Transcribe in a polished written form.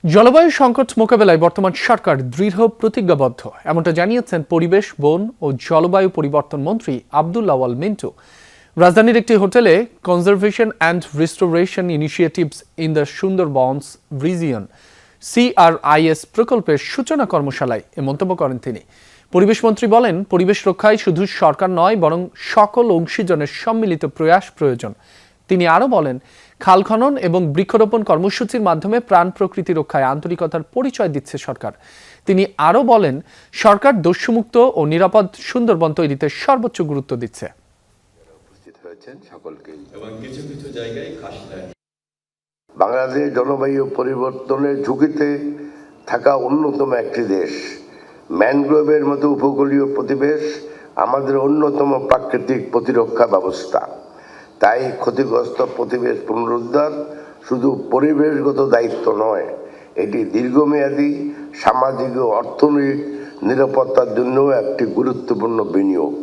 জলবায়ু সংকট মোকাবেলায় বর্তমান সরকার দৃঢ় প্রতিজ্ঞাবদ্ধ, এমনটা জানিয়েছেন পরিবেশ, বন ও জলবায়ু পরিবর্তন মন্ত্রী আব্দুল আওয়াল মিন্টু। রাজধানীর একটি হোটেলে conservation and restoration initiatives in the Sundarbans region CRIS প্রকল্পের সূচনা কর্মশালায় এ মন্তব্য করেন তিনি। পরিবেশমন্ত্রী বলেন, পরিবেশ রক্ষায় শুধু সরকার নয়, বরং সকল অংশীজনের সম্মিলিত প্রয়াস প্রয়োজন। তিনি আরও বলেন, খাল খনন এবং বৃক্ষরোপণ কর্মসূচির মাধ্যমে প্রাণ প্রকৃতি রক্ষায় আন্তরিকতার পরিচয় দিচ্ছে সরকার। তিনি আরও বলেন, সরকার দস্যুমুক্ত ও নিরাপদ সুন্দরবন তৈরিতে সর্বোচ্চ গুরুত্ব দিচ্ছে। বাংলাদেশ জলবায়ু পরিবর্তনের ঝুঁকিতে থাকা অন্যতম একটি দেশ। ম্যানগ্রোভের মতো উপকূলীয় প্রতিবেশ আমাদের অন্যতম প্রাকৃতিক প্রতিরক্ষা ব্যবস্থা। তাই ক্ষতিগ্রস্ত প্রতিবেশ পুনরুদ্ধার শুধু পরিবেশগত দায়িত্ব নয়, এটি দীর্ঘমেয়াদী সামাজিক ও অর্থনৈতিক নিরাপত্তার জন্য একটি গুরুত্বপূর্ণ বিনিয়োগ।